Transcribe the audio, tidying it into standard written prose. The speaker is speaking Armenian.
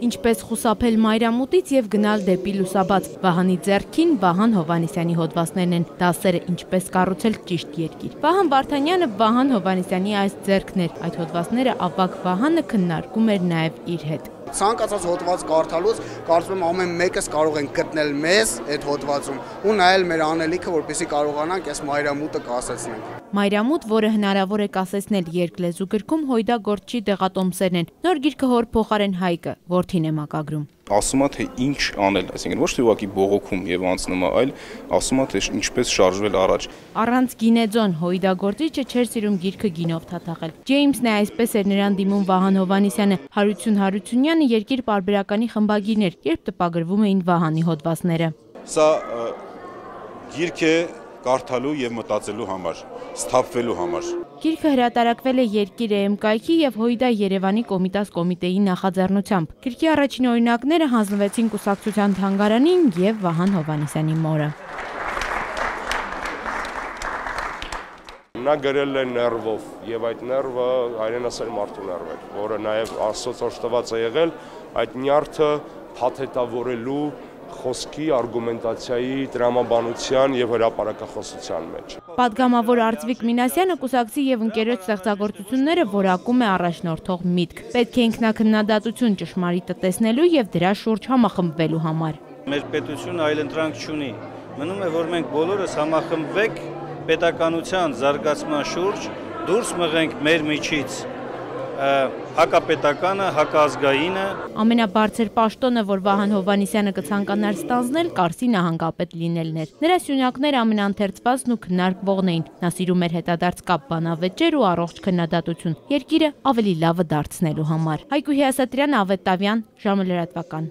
Ինչպես խուսափել մայրամուտից եւ գնալ դեպի լուսաբաց։ Վահանի ձեռքին Վահան Հովհաննիսյանի հոդվածներն են, դասերը ինչպես կառուցել ճիշտ երկիր։ Վահան Վարդանյանը Վահան Հովհաննիսյանի այս ձեռքն էր, այդ հոդվածները ավագ Վահանը քննարկում էր նաեւ իր հետ։ Ցանկացած հոդված կարդալուց կարծում եմ ամեն մեկս կարող են գտնել մեզ այդ հոդվածում ու նայել մեր անելիքը, որպեսզի կարողանանք այս մայրամուտը կասեցնենք։ Մայրամուտ, որը հնարավոր է կասեցնել երկլեզու գրքում Հույդա Գորչի դեղատոմսերն են։ Նոր գիրքը հոր փոխարեն Հայկը, որդին է մակագրում։ Ասում է թե ինչ անել, այսինքն ոչ թե ուղղակի բողոքում եւ անցնում է, այլ ասում է թե ինչպես շարժվել առաջ։ Առանց գինեձոն Հույդա Գորչիչը չէր սիրում գիրքը գինով թաթախել։ Ջեյմսն է այսպես էր նրան դիմում Վահան Հովհաննիսյանը։ Հարություն Հարությունյանը Երկիր պարբերականի խմբագիրն էր, երբ տպագրվում էին Վահանի հոդվածները։ Սա գիրք է կարդալու եւ մտածելու համար, սթափվելու համար։ Գիրքը հրատարակվել է Երկիր EM կայքի եւ Հույդա Երևանի Կոմիտաս կոմիտեի նախաձեռնությամբ։ Գրքի առաջին օրինակները հանձնվեցին Կուսակցության թանգարանին եւ Վահան Հովհաննիսյանի մորը։ Նա գրել է ներվով եւ այդ ներվը հայրենասեր մարդու ներվ է, որը նաեւ Աստծոց օժտված է եղել այդ նյարդը փաթեթավորելու խոսքի, արգումենտացիայի, տրամաբանության եւ հրապարակախոսության մեջ։ Պատգամավոր Արծվիկ Մինասյանը կուսակցի եւ ընկերոջ ստեղծագործությունները որակում է առաջնորդող միտք։ Պետք է ինքնակնդատություն ճշմարիտը տեսնելու եւ դրա շուրջ համախմբվելու համար։ Մեր պետությունը այլընտրանք չունի։ Մնում է, որ մենք բոլորս համախմբվենք պետականության զարգացման շուրջ, դուրս մղենք մեր միջից հակապետականը, հակազգայինը։ Ամենաբարձր պաշտոնը, որ Վահան Հովհաննիսյանը կցանկանար ստանձնել, Կարսի նահանգապետ լինելն էր։ Նրա սյունյակները ամենաընթերցվածն ու քննարկվողն էին։ Նա սիրում էր հետադարձ կապ բանավեճեր ու առողջ քննադատություն։ Երկիրը ավելի լավը դարձնելու համար։ Հայկու Հիասատրյան, Ավետ Տավյան, ժամը լրատվական։